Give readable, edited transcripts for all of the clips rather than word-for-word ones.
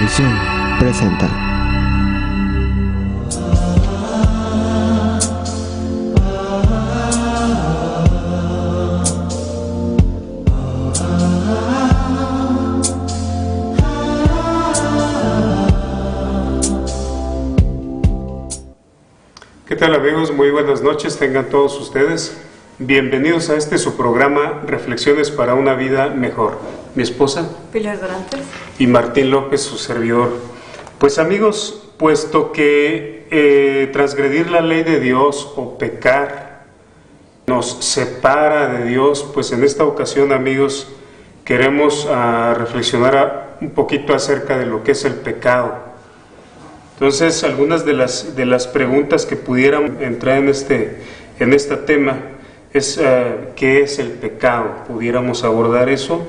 Televisión presenta. ¿Qué tal, amigos? Muy buenas noches, tengan todos ustedes. Bienvenidos a su programa Reflexiones para una vida mejor. Mi esposa Pilar Dorantes y Martín López, su servidor. Pues, amigos, puesto que transgredir la ley de Dios o pecar nos separa de Dios, pues en esta ocasión, amigos, queremos reflexionar un poquito acerca de lo que es el pecado. Entonces, algunas de las preguntas que pudieran entrar en este tema es ¿qué es el pecado? Pudiéramos abordar eso.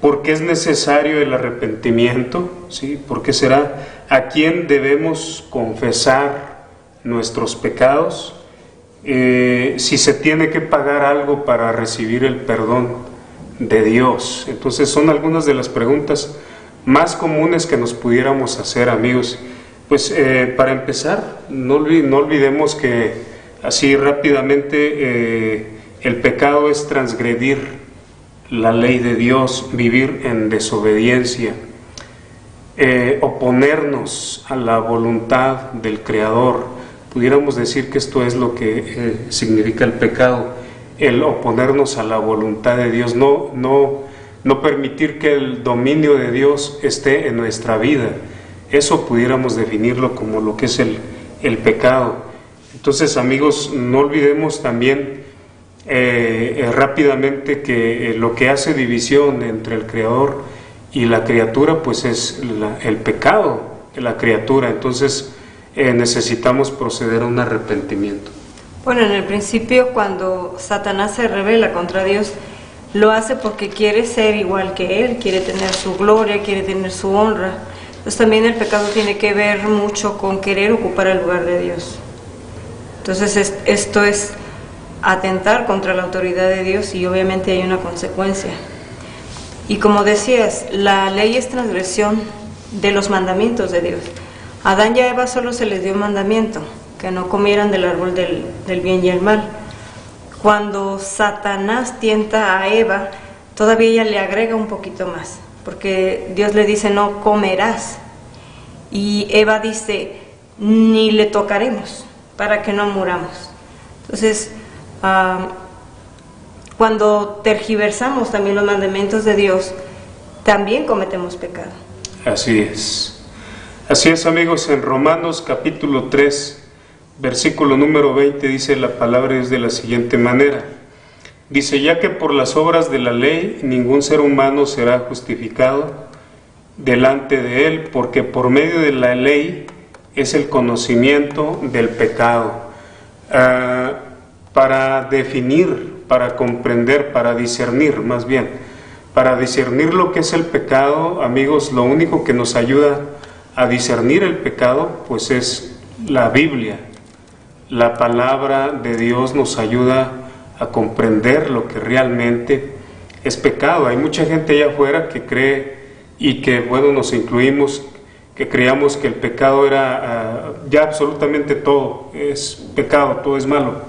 ¿Por qué es necesario el arrepentimiento? ¿Sí? ¿Por qué será? ¿A quién debemos confesar nuestros pecados? Si se tiene que pagar algo para recibir el perdón de Dios. Entonces, son algunas de las preguntas más comunes que nos pudiéramos hacer, amigos. Pues para empezar, no olvidemos que así rápidamente el pecado es transgredir la ley de Dios, vivir en desobediencia, oponernos a la voluntad del Creador. Pudiéramos decir que esto es lo que significa el pecado, el oponernos a la voluntad de Dios, no permitir que el dominio de Dios esté en nuestra vida. Eso pudiéramos definirlo como lo que es el pecado. Entonces, amigos, no olvidemos también rápidamente que lo que hace división entre el Creador y la criatura, pues es el pecado de la criatura. Entonces necesitamos proceder a un arrepentimiento. Bueno, en el principio, cuando Satanás se rebela contra Dios, lo hace porque quiere ser igual que Él, quiere tener su gloria, quiere tener su honra. Entonces también el pecado tiene que ver mucho con querer ocupar el lugar de Dios. Entonces esto es atentar contra la autoridad de Dios y obviamente hay una consecuencia. Y como decías, la ley es transgresión de los mandamientos de Dios. A Adán y a Eva solo se les dio un mandamiento, que no comieran del árbol del bien y el mal. Cuando Satanás tienta a Eva, todavía ella le agrega un poquito más, porque Dios le dice no comerás, y Eva dice ni le tocaremos para que no muramos. Entonces, cuando tergiversamos también los mandamientos de Dios, también cometemos pecado. Así es, amigos. En Romanos capítulo 3, versículo número 20, dice la palabra es de la siguiente manera. Dice, ya que por las obras de la ley ningún ser humano será justificado delante de él, porque por medio de la ley es el conocimiento del pecado. Para definir, para comprender, para discernir más bien, para discernir lo que es el pecado, amigos, lo único que nos ayuda a discernir el pecado, pues es la Biblia. La palabra de Dios nos ayuda a comprender lo que realmente es pecado. Hay mucha gente allá afuera que cree, y que, bueno, nos incluimos, que creíamos que el pecado era ya absolutamente todo es pecado, todo es malo.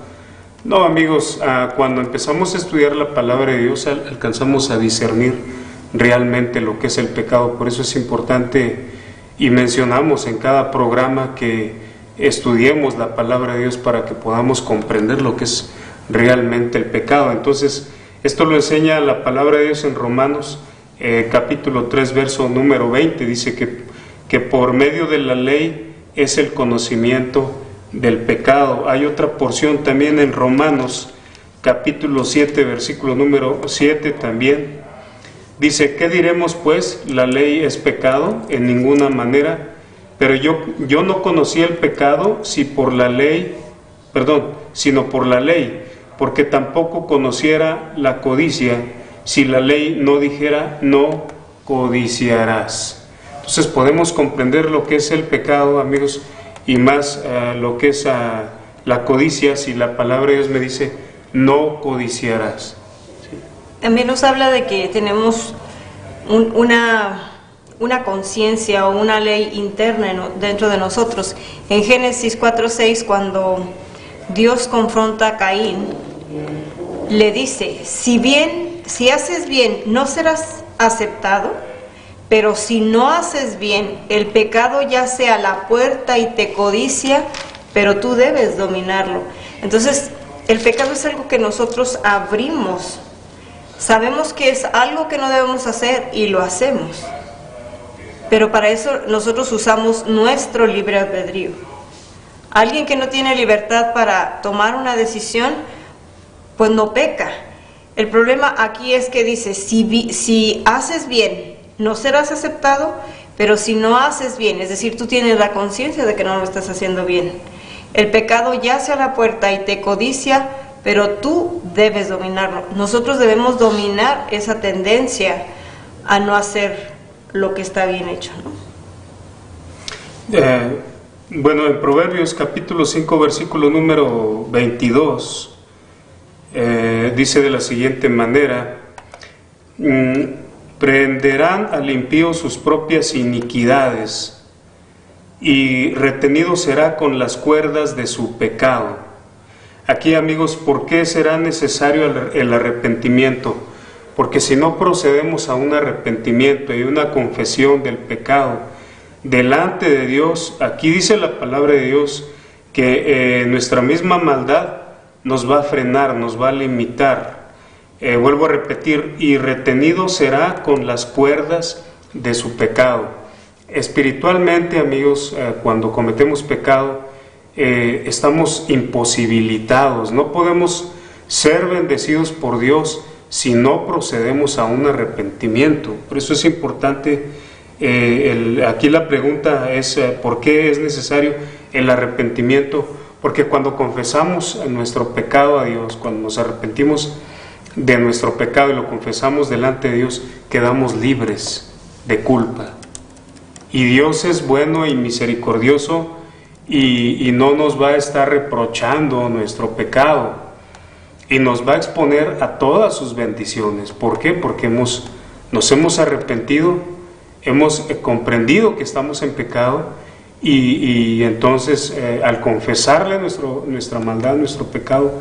No, amigos, cuando empezamos a estudiar la palabra de Dios alcanzamos a discernir realmente lo que es el pecado. Por eso es importante, y mencionamos en cada programa, que estudiemos la palabra de Dios para que podamos comprender lo que es realmente el pecado. Entonces, esto lo enseña la palabra de Dios en Romanos capítulo 3, verso número 20. Dice que por medio de la ley es el conocimiento del pecado. Hay otra porción también en Romanos capítulo 7, versículo número 7 también. Dice, ¿qué diremos pues? ¿La ley es pecado? En ninguna manera. Pero yo no conocí el pecado sino por la ley, porque tampoco conociera la codicia, si la ley no dijera, no codiciarás. Entonces podemos comprender lo que es el pecado, amigos, y más lo que es la codicia, si la palabra de Dios me dice, no codiciarás. ¿Sí? También nos habla de que tenemos una conciencia o una ley interna dentro de nosotros. En Génesis 4:6, cuando Dios confronta a Caín, le dice, si haces bien, no serás aceptado, pero si no haces bien, el pecado yace a la puerta y te codicia, pero tú debes dominarlo. Entonces, el pecado es algo que nosotros abrimos. Sabemos que es algo que no debemos hacer y lo hacemos. Pero para eso nosotros usamos nuestro libre albedrío. Alguien que no tiene libertad para tomar una decisión, pues no peca. El problema aquí es que dice, si haces bien, no serás aceptado, pero si no haces bien, es decir, tú tienes la conciencia de que no lo estás haciendo bien, el pecado yace a la puerta y te codicia, pero tú debes dominarlo. Nosotros debemos dominar esa tendencia a no hacer lo que está bien hecho, ¿no? Bueno, en Proverbios capítulo 5, versículo número 22, dice de la siguiente manera, prenderán al impío sus propias iniquidades, y retenido será con las cuerdas de su pecado. Aquí, amigos, ¿por qué será necesario el arrepentimiento? Porque si no procedemos a un arrepentimiento y una confesión del pecado delante de Dios, aquí dice la palabra de Dios que nuestra misma maldad nos va a frenar, nos va a limitar. Vuelvo a repetir, y retenido será con las cuerdas de su pecado. Espiritualmente, amigos, cuando cometemos pecado, estamos imposibilitados, no podemos ser bendecidos por Dios si no procedemos a un arrepentimiento. Por eso es importante, aquí la pregunta es, ¿por qué es necesario el arrepentimiento? Porque cuando confesamos nuestro pecado a Dios, cuando nos arrepentimos de nuestro pecado y lo confesamos delante de Dios, quedamos libres de culpa. Y Dios es bueno y misericordioso, y no nos va a estar reprochando nuestro pecado, y nos va a exponer a todas sus bendiciones. ¿Por qué? Porque nos hemos arrepentido, hemos comprendido que estamos en pecado, y entonces al confesarle nuestra maldad, nuestro pecado,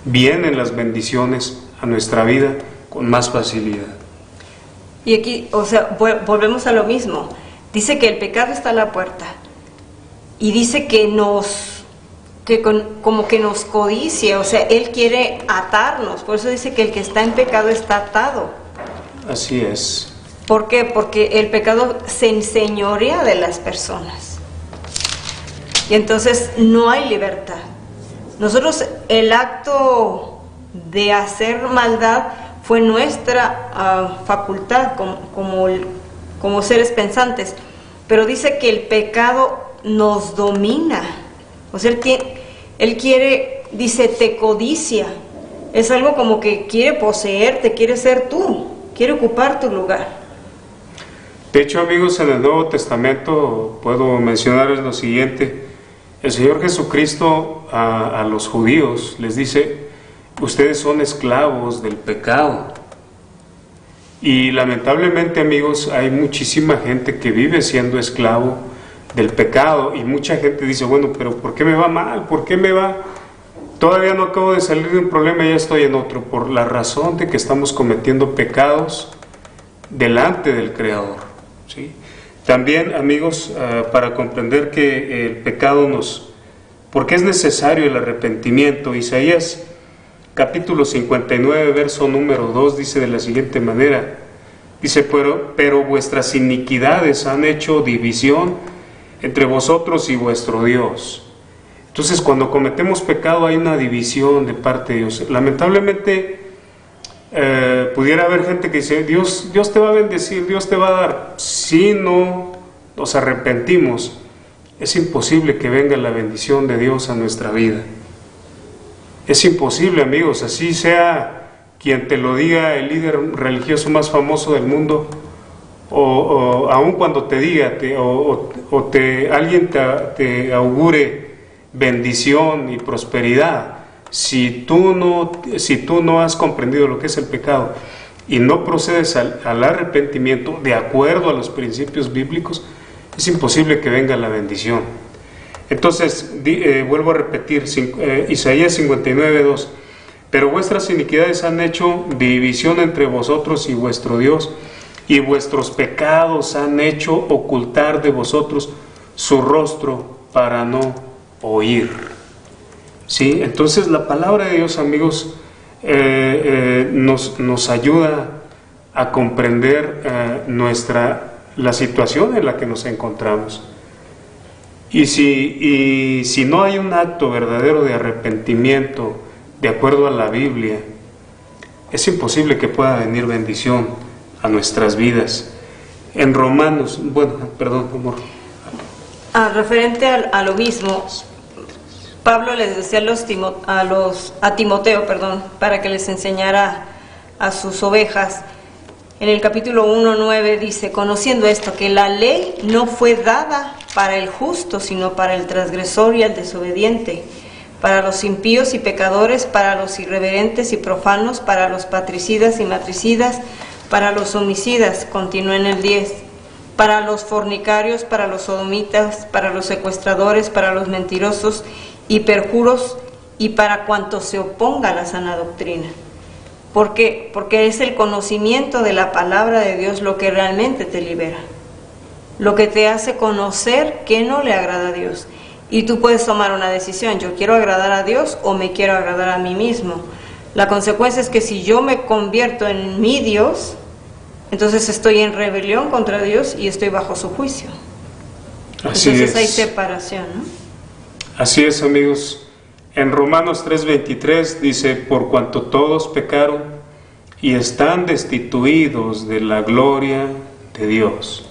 vienen las bendiciones a nuestra vida con más facilidad. Y aquí, volvemos a lo mismo. Dice que el pecado está a la puerta. Y dice que como que nos codicia, Él quiere atarnos. Por eso dice que el que está en pecado está atado. Así es. ¿Por qué? Porque el pecado se enseñorea de las personas. Y entonces no hay libertad. Nosotros, el acto de hacer maldad fue nuestra facultad como seres pensantes. Pero dice que el pecado nos domina. Él quiere, dice, te codicia. Es algo como que quiere poseerte, quiere ser tú, quiere ocupar tu lugar. De hecho, amigos, en el Nuevo Testamento puedo mencionarles lo siguiente. El Señor Jesucristo a los judíos les dice, ustedes son esclavos del pecado. Y lamentablemente, amigos, hay muchísima gente que vive siendo esclavo del pecado, y mucha gente dice, bueno, pero ¿por qué me va mal? ¿Por qué me va? Todavía no acabo de salir de un problema y ya estoy en otro, por la razón de que estamos cometiendo pecados delante del Creador, ¿sí? También, amigos, para comprender que el pecado porque es necesario el arrepentimiento, Isaías capítulo 59, verso número 2, dice de la siguiente manera, dice, pero vuestras iniquidades han hecho división entre vosotros y vuestro Dios. Entonces, cuando cometemos pecado hay una división de parte de Dios. Lamentablemente, pudiera haber gente que dice, Dios te va a bendecir, Dios te va a dar. Si no nos arrepentimos, es imposible que venga la bendición de Dios a nuestra vida. Es imposible, amigos, así sea quien te lo diga el líder religioso más famoso del mundo, o aun cuando te diga, alguien te augure bendición y prosperidad, si tú no has comprendido lo que es el pecado, y no procedes al arrepentimiento de acuerdo a los principios bíblicos, es imposible que venga la bendición. Entonces, vuelvo a repetir, Isaías 59:2, pero vuestras iniquidades han hecho división entre vosotros y vuestro Dios, y vuestros pecados han hecho ocultar de vosotros su rostro para no oír. ¿Sí? Entonces la palabra de Dios, amigos, nos ayuda a comprender la situación en la que nos encontramos. Y si no hay un acto verdadero de arrepentimiento de acuerdo a la Biblia, es imposible que pueda venir bendición a nuestras vidas. En Romanos, perdón, amor. Referente a lo mismo, Pablo les decía a Timoteo, para que les enseñara a sus ovejas. En el capítulo 1:9 dice: conociendo esto, que la ley no fue dada para el justo, sino para el transgresor y el desobediente, para los impíos y pecadores, para los irreverentes y profanos, para los patricidas y matricidas, para los homicidas, continúa en el 10, para los fornicarios, para los sodomitas, para los secuestradores, para los mentirosos y perjuros, y para cuanto se oponga a la sana doctrina. ¿Por qué? Porque es el conocimiento de la palabra de Dios lo que realmente te libera, lo que te hace conocer que no le agrada a Dios. Y tú puedes tomar una decisión: yo quiero agradar a Dios o me quiero agradar a mí mismo. La consecuencia es que si yo me convierto en mi Dios, entonces estoy en rebelión contra Dios y estoy bajo su juicio. Entonces hay separación, ¿no? Así es, amigos. En Romanos 3:23 dice: por cuanto todos pecaron y están destituidos de la gloria de Dios.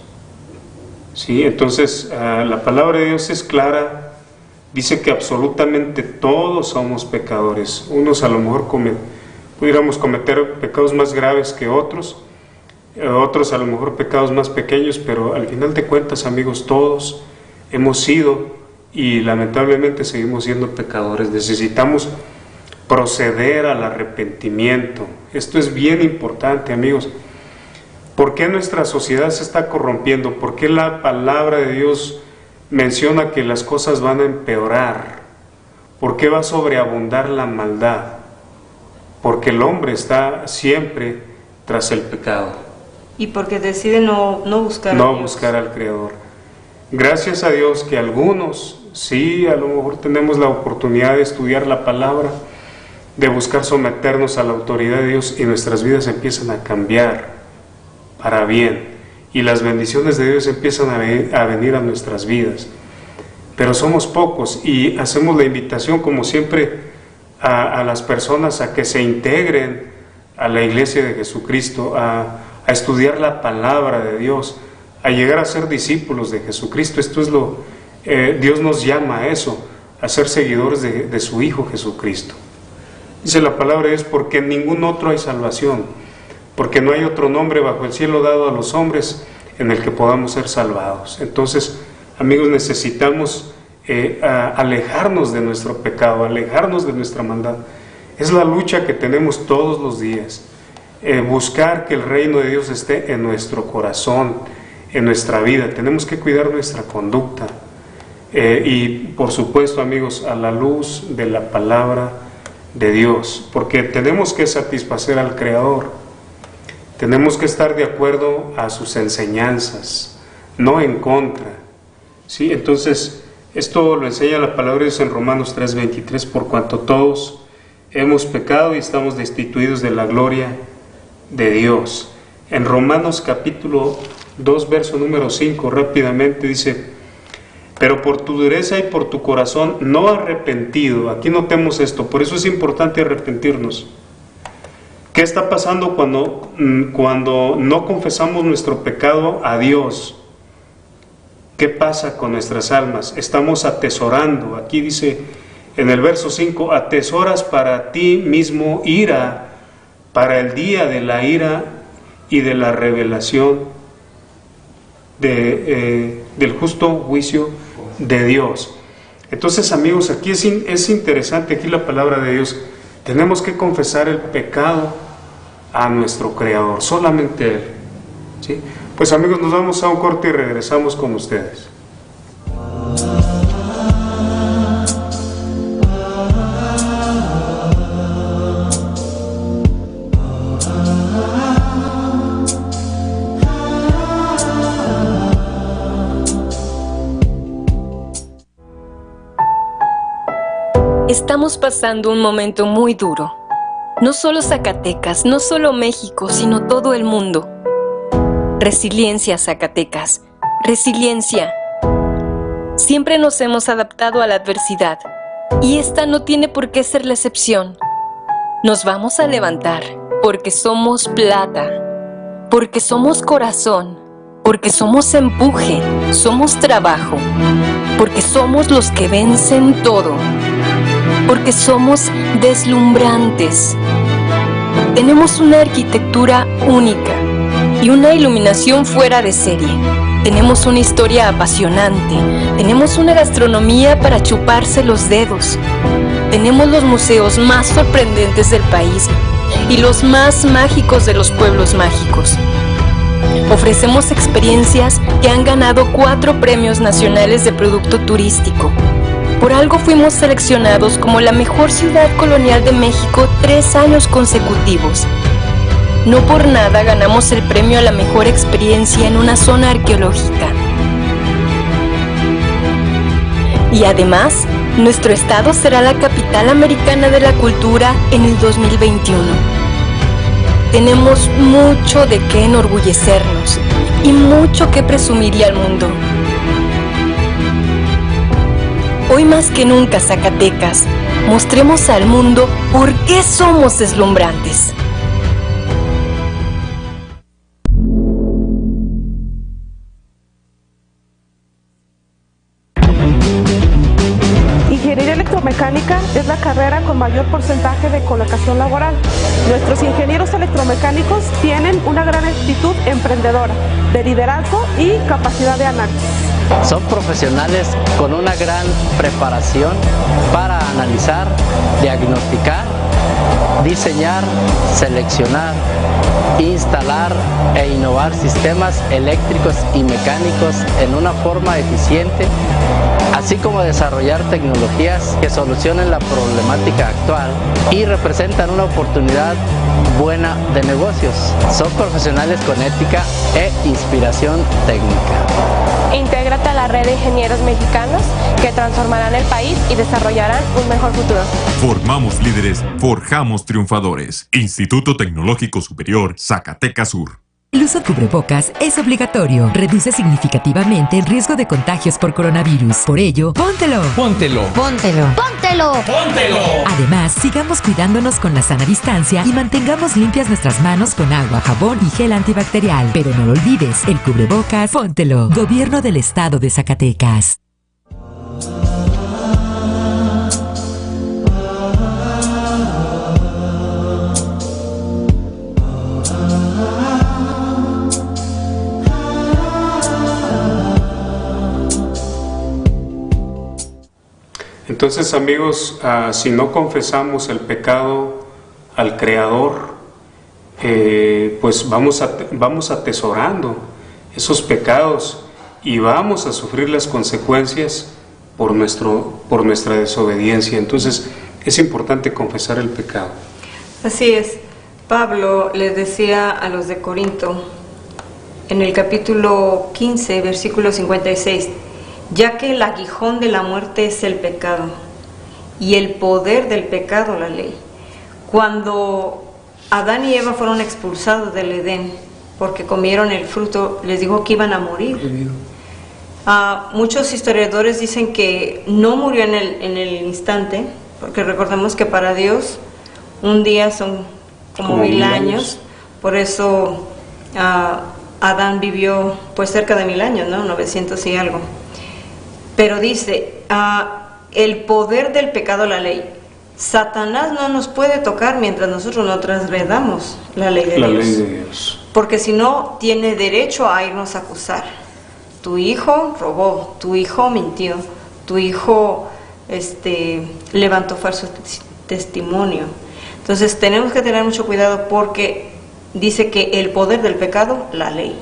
¿Sí? Entonces la palabra de Dios es clara. Dice que absolutamente todos somos pecadores. Unos a lo mejor pudiéramos cometer pecados más graves que otros, otros a lo mejor pecados más pequeños, pero al final de cuentas, amigos, todos hemos sido y lamentablemente seguimos siendo pecadores. Necesitamos proceder al arrepentimiento. Esto es bien importante, amigos. ¿Por qué nuestra sociedad se está corrompiendo? ¿Por qué la palabra de Dios menciona que las cosas van a empeorar? ¿Por qué va a sobreabundar la maldad? Porque el hombre está siempre tras el pecado. Y porque decide no buscar al Creador. Gracias a Dios que algunos, sí, a lo mejor tenemos la oportunidad de estudiar la palabra, de buscar someternos a la autoridad de Dios, y nuestras vidas empiezan a cambiar para bien, y las bendiciones de Dios empiezan a venir a nuestras vidas. Pero somos pocos, y hacemos la invitación, como siempre, a las personas a que se integren a la iglesia de Jesucristo, a estudiar la palabra de Dios, a llegar a ser discípulos de Jesucristo. Esto es Dios nos llama a eso, a ser seguidores de su Hijo Jesucristo. Dice la palabra de Dios: porque en ningún otro hay salvación, porque no hay otro nombre bajo el cielo dado a los hombres en el que podamos ser salvados. Entonces, amigos, necesitamos alejarnos de nuestro pecado, alejarnos de nuestra maldad. Es la lucha que tenemos todos los días, buscar que el reino de Dios esté en nuestro corazón, en nuestra vida. Tenemos que cuidar nuestra conducta, y por supuesto, amigos, a la luz de la palabra de Dios, porque tenemos que satisfacer al Creador, tenemos que estar de acuerdo a sus enseñanzas, no en contra. ¿Sí? Entonces, esto lo enseña la palabra de Dios en Romanos 3:23: por cuanto todos hemos pecado y estamos destituidos de la gloria de Dios. En Romanos capítulo 2, verso número 5, rápidamente dice: pero por tu dureza y por tu corazón no arrepentido. Aquí notemos esto, por eso es importante arrepentirnos. ¿Qué está pasando cuando no confesamos nuestro pecado a Dios? ¿Qué pasa con nuestras almas? Estamos atesorando. Aquí dice en el verso 5: atesoras para ti mismo ira, para el día de la ira y de la revelación del justo juicio de Dios. Entonces, amigos, aquí es interesante, aquí la palabra de Dios. Tenemos que confesar el pecado a nuestro Creador, solamente Él, ¿sí? Pues amigos, nos vamos a un corte y regresamos con ustedes. Estamos pasando un momento muy duro. No solo Zacatecas, no solo México, sino todo el mundo. Resiliencia, Zacatecas. Resiliencia. Siempre nos hemos adaptado a la adversidad, y esta no tiene por qué ser la excepción. Nos vamos a levantar, porque somos plata, porque somos corazón, porque somos empuje, somos trabajo, porque somos los que vencen todo. Porque somos deslumbrantes. Tenemos una arquitectura única y una iluminación fuera de serie. Tenemos una historia apasionante. Tenemos una gastronomía para chuparse los dedos. Tenemos los museos más sorprendentes del país y los más mágicos de los pueblos mágicos. Ofrecemos experiencias que han ganado 4 premios nacionales de producto turístico. Por algo fuimos seleccionados como la mejor ciudad colonial de México 3 años consecutivos. No por nada ganamos el premio a la mejor experiencia en una zona arqueológica. Y además, nuestro estado será la capital americana de la cultura en el 2021. Tenemos mucho de qué enorgullecernos y mucho que presumirle al mundo. Hoy más que nunca, Zacatecas, mostremos al mundo por qué somos deslumbrantes. Ingeniería electromecánica es la carrera con mayor porcentaje de colocación laboral. Nuestros ingenieros electromecánicos tienen una gran actitud emprendedora, de liderazgo y capacidad de análisis. Son profesionales con una gran preparación para analizar, diagnosticar, diseñar, seleccionar, instalar e innovar sistemas eléctricos y mecánicos en una forma eficiente, así como desarrollar tecnologías que solucionen la problemática actual y representan una oportunidad buena de negocios. Son profesionales con ética e inspiración técnica. Intégrate a la red de ingenieros mexicanos que transformarán el país y desarrollarán un mejor futuro. Formamos líderes, forjamos triunfadores. Instituto Tecnológico Superior, Zacatecas Sur. El uso de cubrebocas es obligatorio. Reduce significativamente el riesgo de contagios por coronavirus. Por ello, póntelo. Póntelo. Póntelo. Póntelo. Póntelo. Además, sigamos cuidándonos con la sana distancia y mantengamos limpias nuestras manos con agua, jabón y gel antibacterial. Pero no lo olvides, el cubrebocas, póntelo. Gobierno del Estado de Zacatecas. Entonces, amigos, si no confesamos el pecado al Creador, pues vamos atesorando esos pecados y vamos a sufrir las consecuencias por nuestra desobediencia. Entonces, es importante confesar el pecado. Así es. Pablo les decía a los de Corinto, en el capítulo 15, versículo 56, ya que el aguijón de la muerte es el pecado y el poder del pecado la ley. Cuando Adán y Eva fueron expulsados del Edén porque comieron el fruto, les dijo que iban a morir. Muchos historiadores dicen que no murió en el instante, porque recordemos que para Dios un día son como 1000 años. Por eso Adán vivió pues cerca de 1000 años, ¿no? 900 y algo. Pero dice, el poder del pecado, la ley. Satanás no nos puede tocar mientras nosotros no transgredamos la ley de Dios. Porque si no, tiene derecho a irnos a acusar. Tu hijo robó, tu hijo mintió, tu hijo levantó falso testimonio. Entonces tenemos que tener mucho cuidado porque dice que el poder del pecado, la ley.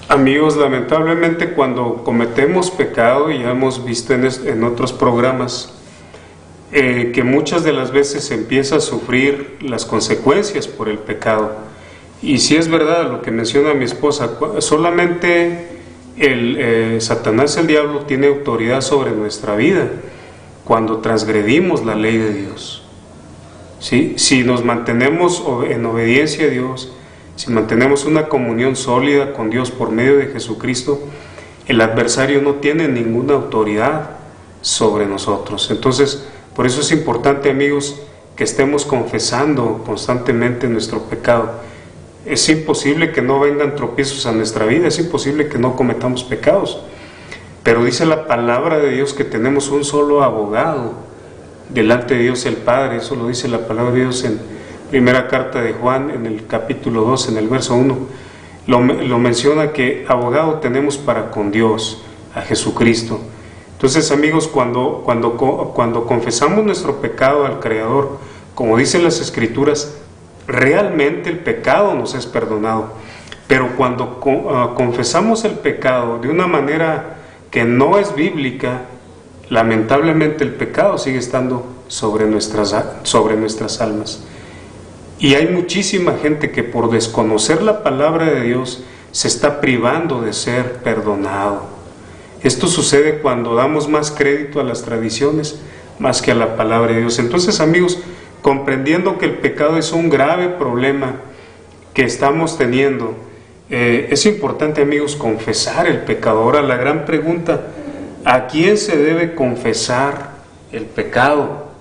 Amigos, lamentablemente cuando cometemos pecado, y ya hemos visto en otros programas, que muchas de las veces se empieza a sufrir las consecuencias por el pecado. Y si es verdad lo que menciona mi esposa, solamente Satanás, el diablo, tiene autoridad sobre nuestra vida cuando transgredimos la ley de Dios. ¿Sí? Si nos mantenemos en obediencia a Dios, si mantenemos una comunión sólida con Dios por medio de Jesucristo, el adversario no tiene ninguna autoridad sobre nosotros. Entonces, por eso es importante, amigos, que estemos confesando constantemente nuestro pecado. Es imposible que no vengan tropiezos a nuestra vida, es imposible que no cometamos pecados. Pero dice la palabra de Dios que tenemos un solo abogado delante de Dios el Padre. Eso lo dice la palabra de Dios en primera carta de Juan, en el capítulo 2, en el verso 1. Lo menciona, que abogado tenemos para con Dios, a Jesucristo. Entonces, amigos, cuando confesamos nuestro pecado al Creador, como dicen las Escrituras, realmente el pecado nos es perdonado. Pero cuando confesamos el pecado de una manera que no es bíblica, lamentablemente el pecado sigue estando sobre nuestras almas. Y hay muchísima gente que por desconocer la palabra de Dios se está privando de ser perdonado. Esto sucede cuando damos más crédito a las tradiciones más que a la palabra de Dios. Entonces, amigos, comprendiendo que el pecado es un grave problema que estamos teniendo, es importante, amigos, confesar el pecado. Ahora, la gran pregunta: ¿a quién se debe confesar el pecado?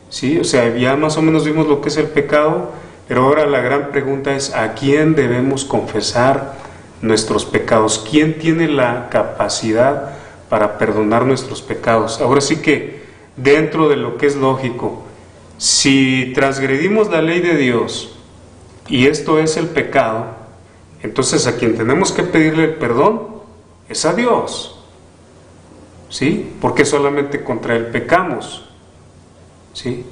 Sí, o sea, ya más o menos vimos lo que es el pecado, pero ahora la gran pregunta es: ¿a quién debemos confesar nuestros pecados? ¿Quién tiene la capacidad para perdonar nuestros pecados? Ahora sí que, dentro de lo que es lógico, si transgredimos la ley de Dios y esto es el pecado, entonces a quien tenemos que pedirle el perdón es a Dios. ¿Sí? Porque solamente contra Él pecamos. ¿Sí?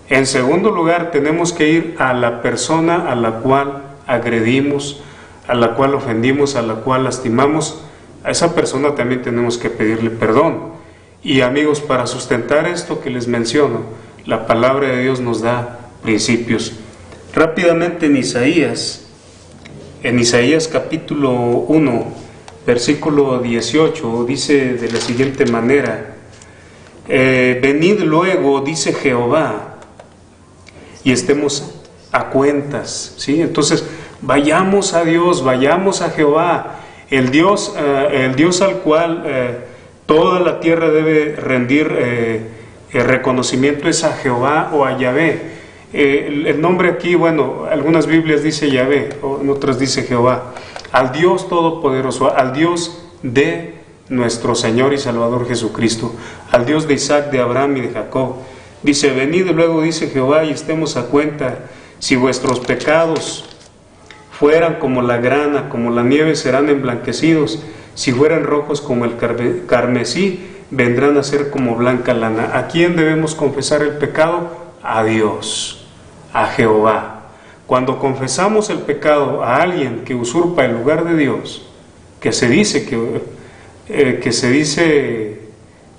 En segundo lugar, tenemos que ir a la persona a la cual agredimos, a la cual ofendimos, a la cual lastimamos. A esa persona también tenemos que pedirle perdón. Y, amigos, para sustentar esto que les menciono, la palabra de Dios nos da principios. Rápidamente en Isaías capítulo 1, versículo 18, dice de la siguiente manera: venid luego, dice Jehová, y estemos a cuentas. ¿Sí? Entonces, vayamos a Dios, vayamos a Jehová, el Dios al cual toda la tierra debe rendir el reconocimiento es a Jehová o a Yahvé. El nombre aquí, bueno, algunas Biblias dice Yahvé, o en otras dice Jehová. Al Dios Todopoderoso, al Dios de nuestro Señor y Salvador Jesucristo, al Dios de Isaac, de Abraham y de Jacob. Dice: venid luego, dice Jehová, y estemos a cuenta. Si vuestros pecados fueran como la grana, como la nieve, serán emblanquecidos. Si fueran rojos como el carmesí, vendrán a ser como blanca lana. ¿A quién debemos confesar el pecado? A Dios, a Jehová. Cuando confesamos el pecado a alguien que usurpa el lugar de Dios, que se dice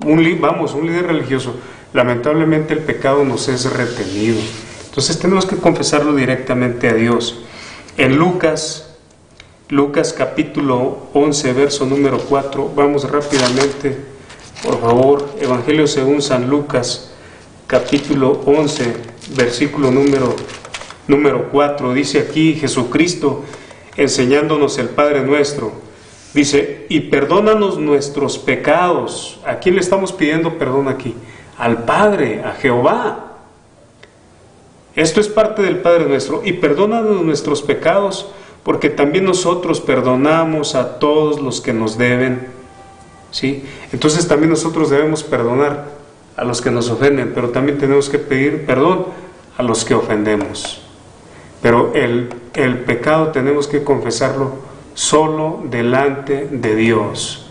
un líder religioso, lamentablemente el pecado nos es retenido. Entonces tenemos que confesarlo directamente a Dios. En Lucas capítulo 11, verso número 4, vamos rápidamente, por favor. Evangelio según San Lucas, capítulo 11, versículo número 4, dice aquí Jesucristo enseñándonos el Padre Nuestro. Dice: y perdónanos nuestros pecados. ¿A quién le estamos pidiendo perdón aquí? Al Padre, a Jehová. Esto es parte del Padre Nuestro. Y perdónanos nuestros pecados, porque también nosotros perdonamos a todos los que nos deben. ¿Sí? Entonces también nosotros debemos perdonar a los que nos ofenden, pero también tenemos que pedir perdón a los que ofendemos. Pero el pecado tenemos que confesarlo solo delante de Dios.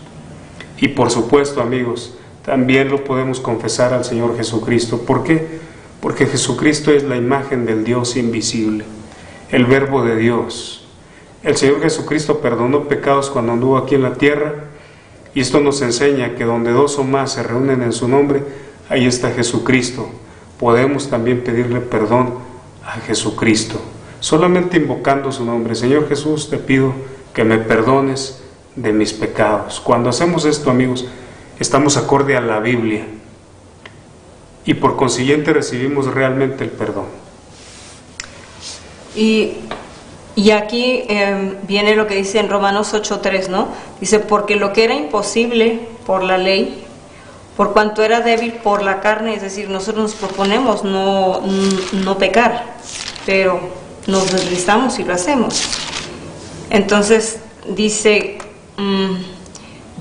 Y por supuesto, amigos, también lo podemos confesar al Señor Jesucristo. ¿Por qué? Porque Jesucristo es la imagen del Dios invisible. el Verbo de Dios. El Señor Jesucristo perdonó pecados cuando anduvo aquí en la tierra, y esto nos enseña que donde dos o más se reúnen en su nombre, ahí está Jesucristo. Podemos también pedirle perdón a Jesucristo, solamente invocando su nombre. Señor Jesús, te pido que me perdones de mis pecados. Cuando hacemos esto, amigos, estamos acorde a la Biblia y por consiguiente recibimos realmente el perdón. Y aquí viene lo que dice en Romanos 8:3, ¿no? Dice, porque lo que era imposible por la ley, por cuanto era débil por la carne, es decir, nosotros nos proponemos no pecar, pero nos deslizamos y lo hacemos. Entonces dice,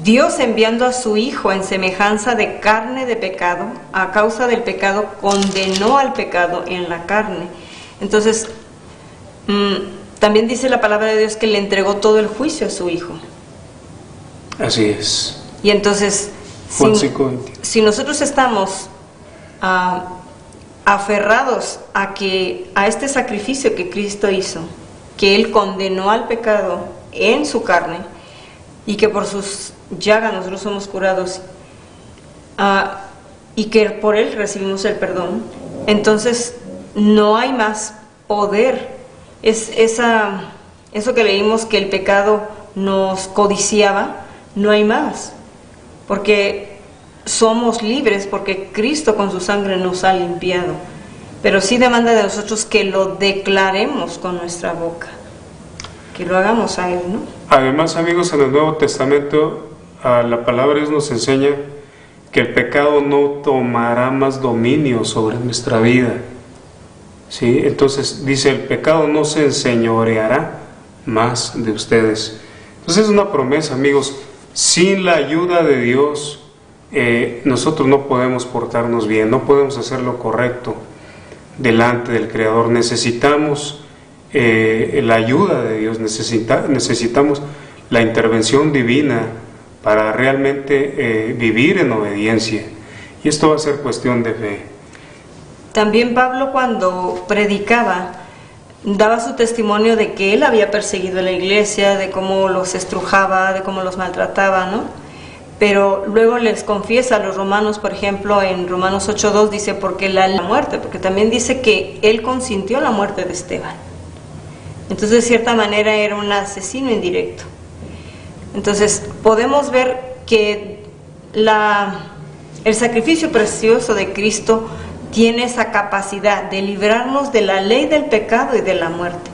Dios enviando a su Hijo en semejanza de carne de pecado, a causa del pecado condenó al pecado en la carne. Entonces, también dice la palabra de Dios que le entregó todo el juicio a su Hijo. Así es. Y entonces, si nosotros estamos aferrados a este sacrificio que Cristo hizo, que Él condenó al pecado en su carne, y que por sus llagas nosotros somos curados, y que por Él recibimos el perdón, entonces no hay más poder. Eso que leímos, que el pecado nos codiciaba, no hay más, porque somos libres, porque Cristo con su sangre nos ha limpiado. Pero sí demanda de nosotros que lo declaremos con nuestra boca, que lo hagamos a Él, ¿no? Además, amigos, en el Nuevo Testamento la palabra de Dios nos enseña que el pecado no tomará más dominio sobre nuestra vida. ¿Sí? Entonces dice, el pecado no se enseñoreará más de ustedes. Entonces es una promesa, amigos. Sin la ayuda de Dios, nosotros no podemos portarnos bien, no podemos hacer lo correcto delante del Creador. Necesitamos la ayuda de Dios, necesitamos la intervención divina para realmente vivir en obediencia. Y esto va a ser cuestión de fe. También Pablo, cuando predicaba, daba su testimonio de que él había perseguido a la iglesia, de cómo los estrujaba, de cómo los maltrataba, ¿no? Pero luego les confiesa a los romanos, por ejemplo, en Romanos 8:2 dice, porque la muerte, porque también dice que él consintió la muerte de Esteban. Entonces, de cierta manera, era un asesino indirecto. Entonces, podemos ver que el sacrificio precioso de Cristo tiene esa capacidad de librarnos de la ley del pecado y de la muerte,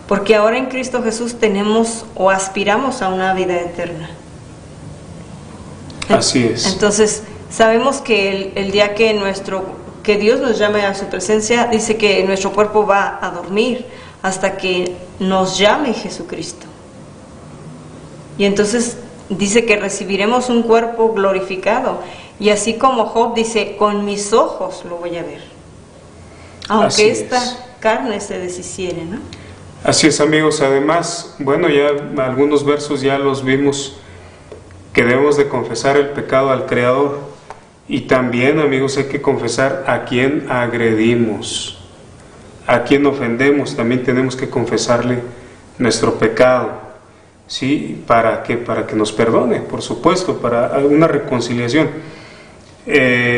porque ahora en Cristo Jesús tenemos o aspiramos a una vida eterna. Así es. Entonces sabemos que el día que Dios nos llame a su presencia, dice que nuestro cuerpo va a dormir hasta que nos llame Jesucristo, y entonces dice que recibiremos un cuerpo glorificado. Y así como Job dice, con mis ojos lo voy a ver, aunque esta carne se deshiciere, ¿no? Así es, amigos. Además, bueno, ya algunos versos ya los vimos, que debemos de confesar el pecado al Creador. Y también, amigos, hay que confesar a quien agredimos, a quien ofendemos. También tenemos que confesarle nuestro pecado, ¿sí? ¿Para qué? Para que nos perdone, por supuesto, para una reconciliación.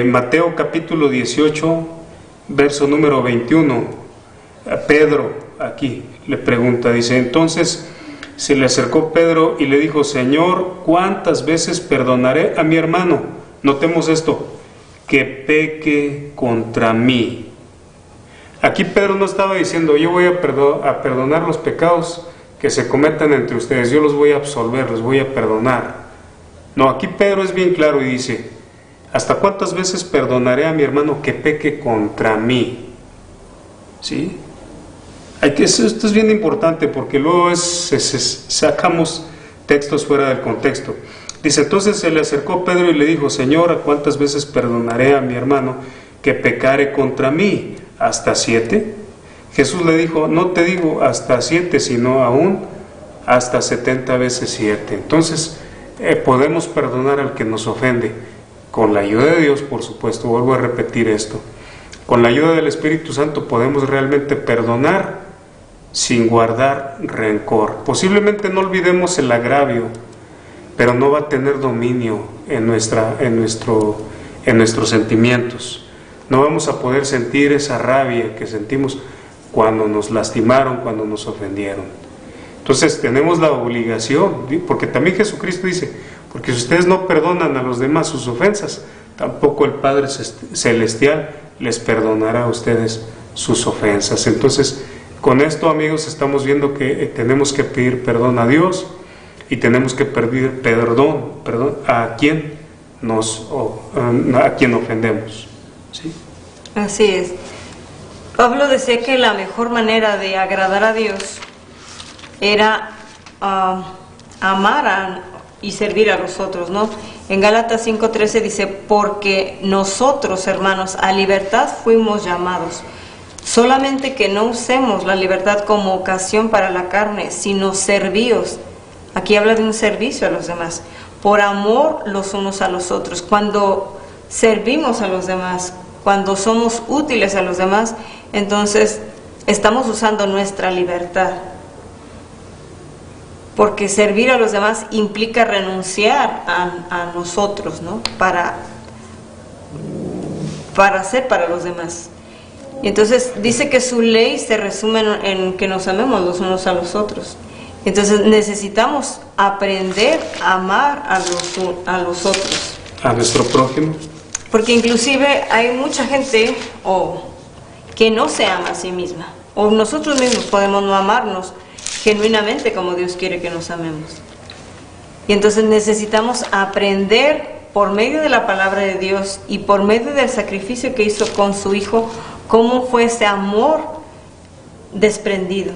Mateo capítulo 18, verso número 21. Pedro aquí le pregunta, dice, entonces se le acercó Pedro y le dijo, Señor, ¿cuántas veces perdonaré a mi hermano? Notemos esto, que peque contra mí. Aquí Pedro no estaba diciendo, yo voy a perdonar los pecados que se cometan entre ustedes, yo los voy a absolver, los voy a perdonar. No, aquí Pedro es bien claro y dice, ¿hasta cuántas veces perdonaré a mi hermano que peque contra mí? ¿Sí? Esto es bien importante, porque luego sacamos textos fuera del contexto. Dice, entonces se le acercó Pedro y le dijo, Señor, ¿a cuántas veces perdonaré a mi hermano que pecare contra mí? ¿Hasta 7? Jesús le dijo, no te digo hasta 7, sino aún hasta 70 veces 7. Entonces podemos perdonar al que nos ofende, con la ayuda de Dios, por supuesto. Vuelvo a repetir esto, con la ayuda del Espíritu Santo podemos realmente perdonar sin guardar rencor. Posiblemente no olvidemos el agravio, pero no va a tener dominio en nuestros sentimientos. No vamos a poder sentir esa rabia que sentimos cuando nos lastimaron, cuando nos ofendieron. Entonces tenemos la obligación, porque también Jesucristo dice, porque si ustedes no perdonan a los demás sus ofensas, tampoco el Padre Celestial les perdonará a ustedes sus ofensas. Entonces, con esto, amigos, estamos viendo que tenemos que pedir perdón a Dios y tenemos que pedir perdón a quien ofendemos. ¿Sí? Así es. Pablo decía que la mejor manera de agradar a Dios era amar y servir a los otros, ¿no? En Gálatas 5:13 dice, porque nosotros, hermanos, a libertad fuimos llamados. Solamente que no usemos la libertad como ocasión para la carne, sino servíos. Aquí habla de un servicio a los demás, por amor los unos a los otros. Cuando servimos a los demás, cuando somos útiles a los demás, entonces estamos usando nuestra libertad. Porque servir a los demás implica renunciar a nosotros, ¿no? Para hacer para los demás. Y entonces dice que su ley se resume en que nos amemos los unos a los otros. Entonces necesitamos aprender a amar a los otros. A nuestro prójimo. Porque inclusive hay mucha gente que no se ama a sí misma. O nosotros mismos podemos no amarnos genuinamente como Dios quiere que nos amemos. Y entonces necesitamos aprender por medio de la palabra de Dios y por medio del sacrificio que hizo con su Hijo, cómo fue ese amor desprendido.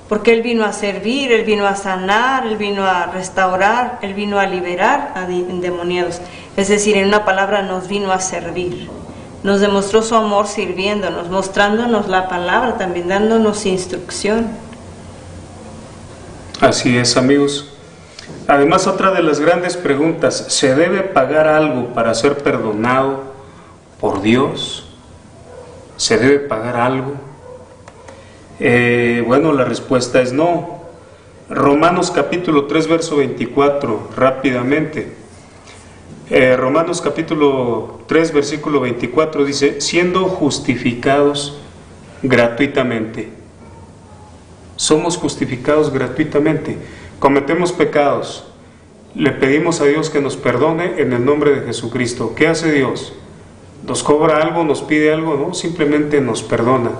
Porque Él vino a servir, Él vino a sanar, Él vino a restaurar, Él vino a liberar a endemoniados. Es decir, en una palabra, nos vino a servir. Nos demostró su amor sirviéndonos, mostrándonos la palabra también, dándonos instrucción. Así es, amigos. Además, otra de las grandes preguntas, ¿se debe pagar algo para ser perdonado por Dios? ¿Se debe pagar algo? Bueno, la respuesta es no. Romanos capítulo 3, verso 24, rápidamente. Romanos capítulo 3, versículo 24 dice, siendo justificados gratuitamente. Somos justificados gratuitamente. Cometemos pecados, le pedimos a Dios que nos perdone en el nombre de Jesucristo. ¿Qué hace Dios? ¿Nos cobra algo? ¿Nos pide algo? No, simplemente nos perdona.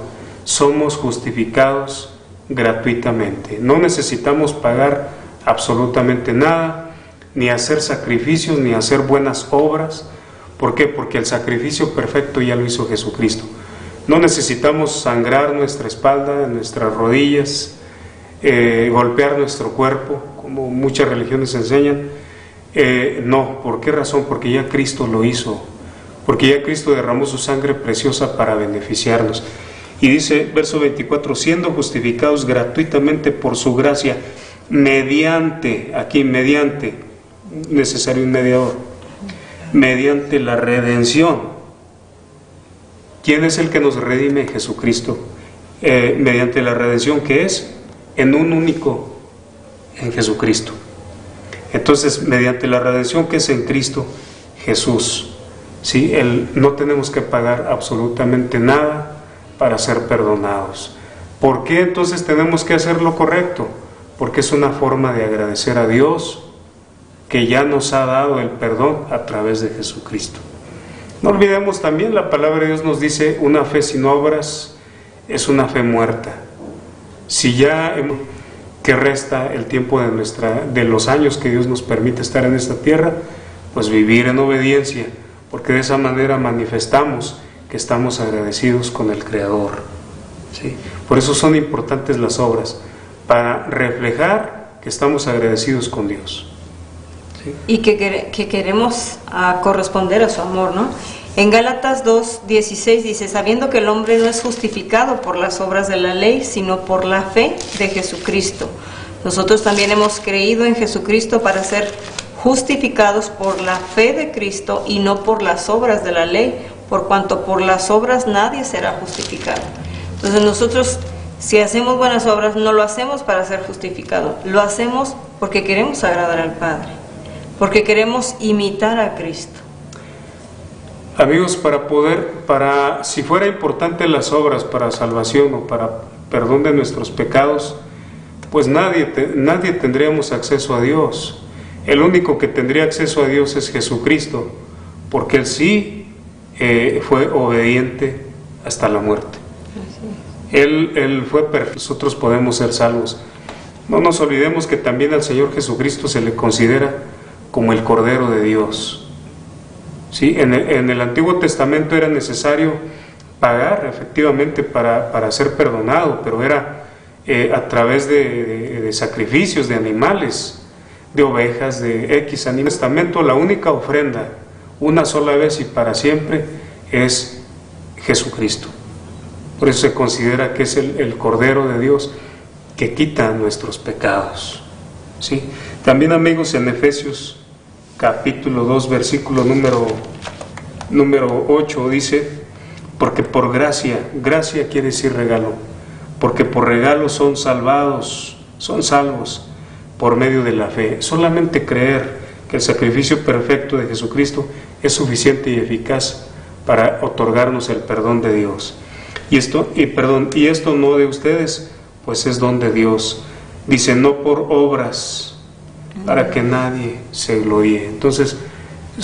Somos justificados gratuitamente. No necesitamos pagar absolutamente nada, ni hacer sacrificios, ni hacer buenas obras. ¿Por qué? Porque el sacrificio perfecto ya lo hizo Jesucristo. No necesitamos sangrar nuestra espalda, nuestras rodillas, golpear nuestro cuerpo, como muchas religiones enseñan. No, ¿por qué razón? Porque ya Cristo lo hizo, porque ya Cristo derramó su sangre preciosa para beneficiarnos. Y dice, verso 24, siendo justificados gratuitamente por su gracia, mediante, necesario un mediador, mediante la redención. ¿Quién es el que nos redime? Jesucristo. Mediante la redención que es en un único, en Jesucristo. Entonces, mediante la redención que es en Cristo Jesús, ¿sí? No tenemos que pagar absolutamente nada para ser perdonados. ¿Por qué entonces tenemos que hacer lo correcto? Porque es una forma de agradecer a Dios que ya nos ha dado el perdón a través de Jesucristo. No olvidemos también, la palabra de Dios nos dice, una fe sin obras es una fe muerta. Si ya que resta el tiempo de los años que Dios nos permite estar en esta tierra, pues vivir en obediencia, porque de esa manera manifestamos que estamos agradecidos con el Creador, ¿sí? Por eso son importantes las obras, para reflejar que estamos agradecidos con Dios, ¿sí? Y que queremos corresponder a su amor, ¿no? En Gálatas 2:16 dice, sabiendo que el hombre no es justificado por las obras de la ley, sino por la fe de Jesucristo. Nosotros también hemos creído en Jesucristo para ser justificados por la fe de Cristo y no por las obras de la ley, por cuanto por las obras nadie será justificado. Entonces nosotros Si hacemos buenas obras, no lo hacemos para ser justificados, lo hacemos porque queremos agradar al Padre, porque queremos imitar a Cristo. Amigos, si fuera importante las obras para salvación o para perdón de nuestros pecados, pues nadie tendríamos acceso a Dios. El único que tendría acceso a Dios es Jesucristo, porque Él sí fue obediente hasta la muerte. Él fue perfecto, nosotros podemos ser salvos. No nos olvidemos que también al Señor Jesucristo se le considera como el Cordero de Dios. ¿Sí? En el Antiguo Testamento era necesario pagar efectivamente para ser perdonado, pero era a través de sacrificios de animales, de ovejas, de X animales. En el Testamento la única ofrenda, una sola vez y para siempre, es Jesucristo. Por eso se considera que es el Cordero de Dios que quita nuestros pecados. ¿Sí? También, amigos, en Efesios capítulo 2, versículo número 8 dice: porque por gracia quiere decir regalo, porque por regalo son salvos por medio de la fe. Solamente creer que el sacrificio perfecto de Jesucristo es suficiente y eficaz para otorgarnos el perdón de Dios. Y esto no de ustedes, pues es don de Dios. Dice, no por obras, para que nadie se gloríe. Entonces,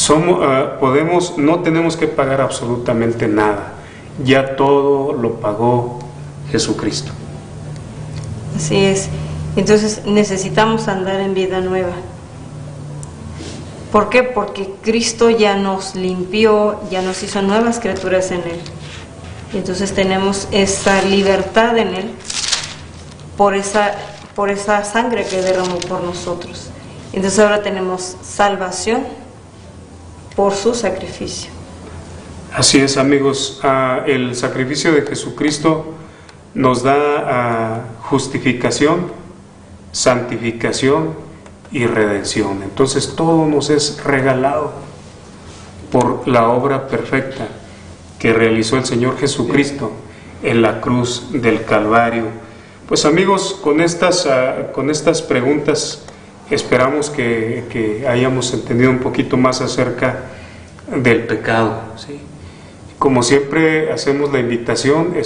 no tenemos que pagar absolutamente nada. Ya todo lo pagó Jesucristo. Así es. Entonces necesitamos andar en vida nueva. ¿Por qué? Porque Cristo ya nos limpió, ya nos hizo nuevas criaturas en Él. Y entonces tenemos esta libertad en Él por esa sangre que derramó por nosotros. Entonces ahora tenemos salvación por su sacrificio. Así es, amigos. El sacrificio de Jesucristo nos da justificación, santificación y redención. Entonces todo nos es regalado por la obra perfecta que realizó el Señor Jesucristo en la cruz del Calvario. Pues, amigos, con estas preguntas esperamos que hayamos entendido un poquito más acerca del pecado, ¿sí? Como siempre hacemos la invitación.